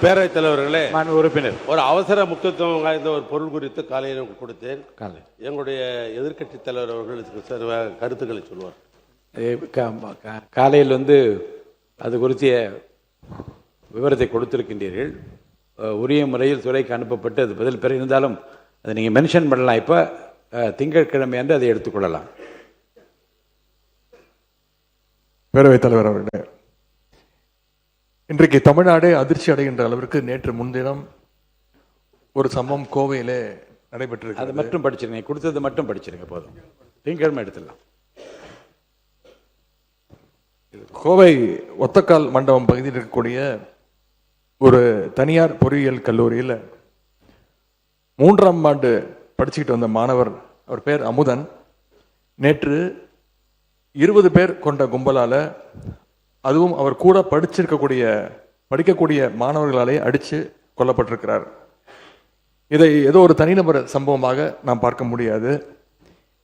பேரவைத் தலைவர்களே, உறுப்பினர், ஒரு அவசர முக்கியத்துவம் வாய்ந்த ஒரு பொருள் குறித்து காலையில் கொடுத்தேன். எங்களுடைய எதிர்க்கட்சி தலைவர் அவர்கள் கருத்துக்களை சொல்வார். காலையில் அது குறித்த விவரத்தை கொடுத்திருக்கின்றீர்கள். உரிய முறையில் துறைக்கு அனுப்பப்பட்டு அது பதில் பெற இருந்தாலும் அதை நீங்கள் மென்ஷன் பண்ணலாம். இப்போ திங்கட்கிழமை அன்று அதை எடுத்துக்கொள்ளலாம். பேரவைத் தலைவர் அவர்களே, இன்றைக்கு தமிழ்நாடே அதிர்ச்சி அடைகின்ற அளவிற்கு நேற்று முன்தினம் ஒரு சம்பவம் கோவையிலே நடைபெற்றிருக்கு. அதை மட்டும் படிச்சிருங்க, கொடுத்தது மட்டும் படிச்சிருங்க போதும். திங்கட்கிழமை எடுத்துடலாம். கோவை ஒத்தக்கால் மண்டபம் பகுதியில் இருக்கக்கூடிய ஒரு தனியார் பொறியியல் கல்லூரியில் 3ஆம் ஆண்டு படிச்சுக்கிட்டு வந்த மாணவர், அவர் பேர் அமுதன், நேற்று 20 பேர் கொண்ட கும்பலால, அதுவும் அவர் கூட படிக்கக்கூடிய மாணவர்களாலே அடித்து கொல்லப்பட்டிருக்கிறார். இதை ஏதோ ஒரு தனிநபர் சம்பவமாக நாம் பார்க்க முடியாது.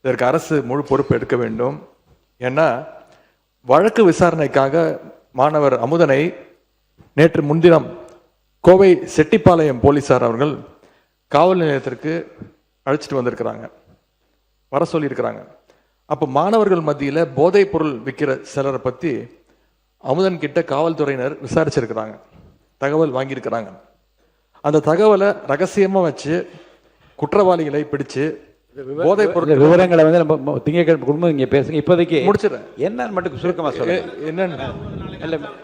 இதற்கு அரசு முழு பொறுப்பு எடுக்க வேண்டும். ஏன்னா வழக்கு விசாரணைக்காக மாணவர் அமுதனை நேற்று முன்தினம் கோவை செட்டிப்பாளையம் போலீசார் அவர்கள் காவல் நிலையத்திற்கு அழைச்சிட்டு வந்திருக்கிறாங்க, வர சொல்லியிருக்கிறாங்க. அப்போ மாணவர்கள் மத்தியில் போதைப் பொருள் விற்கிற சிலரை பற்றி அமுதன் கிட்ட காவல்துறையினர் விசாரிச்சிருக்கிறாங்க, தகவல் வாங்கியிருக்கிறாங்க. அந்த தகவலை ரகசியமா வச்சு குற்றவாளிகளை பிடிச்சு போதைப் பொருள் விவரங்களை நம்ம திங்கட்கிழமை குடும்பம் இங்கே பேசுங்க. இப்போதைக்கு முடிச்சிடறேன். என்னன்னு மட்டும் சுருக்கமா சொல்லுங்க. என்னன்னு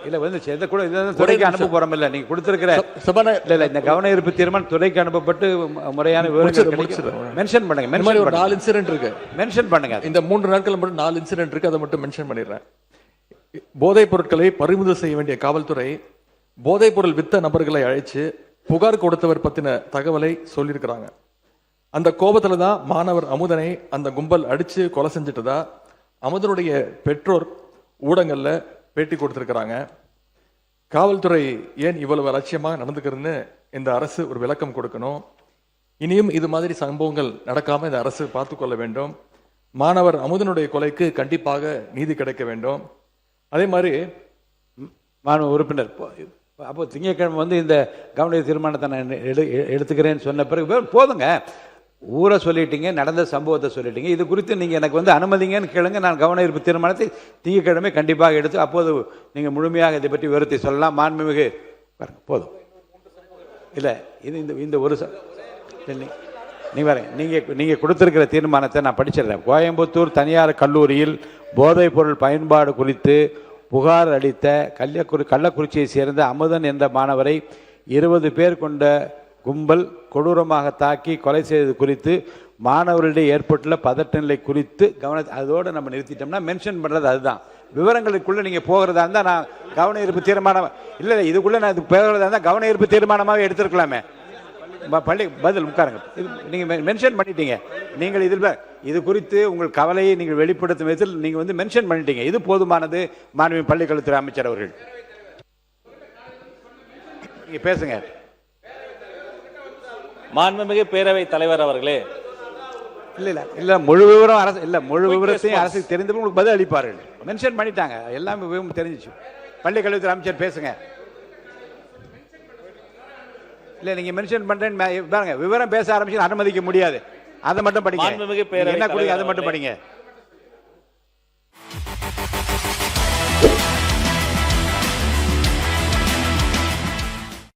இல்ல எந்த கூட துறைக்கு அனுப்ப போறோம். இல்ல நீங்க கொடுத்திருக்கிற இல்ல இந்த கவன ஈர்ப்பு தீர்மானம் துறைக்கு அனுப்பப்பட்டு முறையான விவரங்கள் மென்ஷன் பண்ணுங்க. ஒரு 4 இன்சிடென்ட் இருக்கு, மென்ஷன் பண்ணுங்க. இந்த 3 நாட்கள் மட்டும் 4 இன்சிடென்ட் இருக்கு, அதை மட்டும் மென்ஷன் பண்ணிடுறேன். போதைப் பொருட்களை பறிமுதல் செய்ய வேண்டிய காவல்துறை போதைப் பொருள் வித்த நபர்களை அழைச்சு புகார் கொடுத்தவர் பத்தின தகவலை சொல்லியிருக்கிறாங்க. அந்த கோபத்துல தான் மாணவர் அமுதனை அந்த கும்பல் அடிச்சு கொலை செஞ்சுட்டதா அமுதனுடைய பெற்றோர் ஊடகங்கள்ல பேட்டி கொடுத்திருக்கிறாங்க. காவல்துறை ஏன் இவ்வளவு அலட்சியமாக நடந்துக்கிறதுன்னு இந்த அரசு ஒரு விளக்கம் கொடுக்கணும். இனியும் இது மாதிரி சம்பவங்கள் நடக்காம இந்த அரசு பார்த்து கொள்ள வேண்டும். மாணவர் அமுதனுடைய கொலைக்கு கண்டிப்பாக நீதி கிடைக்க வேண்டும். அதே மாதிரி மாணவ உறுப்பினர் அப்போ திங்கட்கிழமை இந்த கவன தீர்மானத்தை நான் எடுத்துக்கிறேன்னு சொன்ன பிறகு போதுங்க. ஊரை சொல்லிட்டீங்க, நடந்த சம்பவத்தை சொல்லிட்டீங்க. இது குறித்து நீங்கள் எனக்கு அனுமதிங்கன்னு கேளுங்க. நான் கவன ஈர்ப்பு தீர்மானத்தை திங்கட்கிழமை கண்டிப்பாக எடுத்து அப்போது நீங்கள் முழுமையாக இதை பற்றி விவரத்தை சொல்லலாம். மாண்புமிகு போதும். இல்லை இது இந்த ஒரு நீங்கள் கொடுத்துருக்கிற தீர்மானத்தை நான் படிச்சிடுறேன். கோயம்புத்தூர் தனியார் கல்லூரியில் போதைப் பொருள் பயன்பாடு குறித்து புகார் அளித்த கள்ளக்குறிச்சியை சேர்ந்த அமுதன் என்ற மாணவரை 20 பேர் கொண்ட கும்பல் கொடூரமாக தாக்கி கொலை செய்தது குறித்து மாணவர்களிடையே ஏற்பட்டுள்ள பதட்ட நிலை குறித்து அதோடு நம்ம நிறுத்திட்டோம்னா மென்ஷன் பண்ணுறது அதுதான். விவரங்களுக்குள்ளே நீங்கள் போகிறதா இருந்தால் நான் கவன ஈர்ப்பு தீர்மானம் இல்லை இதுக்குள்ளே நான் இது போகிறதா இருந்தால் கவன ஈர்ப்பு தீர்மானமாக எடுத்துருக்கலாமே. பள்ளி பதில் உட்காருங்க. இது நீங்கள் மென்ஷன் பண்ணிட்டீங்க. நீங்கள் இதில் இது குறித்து உங்கள் கவலையை நீங்கள் வெளிப்படுத்தும் விதத்தில் நீங்கள் மென்ஷன் பண்ணிட்டீங்க. இது போதுமானது. மாண்புமிகு பள்ளிக்கல்வித்துறை அமைச்சர் அவர்கள் நீங்கள் பேசுங்க. மாண்புமிகு பேரவை தலைவர் அவர்களே, இல்ல முழு விவரம் அரசு முழு விவரத்தையும் அரசுக்கு தெரிந்து உங்களுக்கு பதில் அளிப்பார்கள். மென்ஷன் பண்ணிட்டாங்க, எல்லாமே விவரம் தெரிஞ்சிச்சு. பள்ளிக்கல்வித்துறை அமைச்சர் பேசுங்க. இல்ல நீங்க மென்ஷன் பண்றேன்னு பாருங்க, விவரம் பேச ஆரம்பிச்சு அனுமதிக்க முடியாது. அதை மட்டும் படிங்க. மாண்புமிகு பேரவை என்ன அதை மட்டும் படிங்க.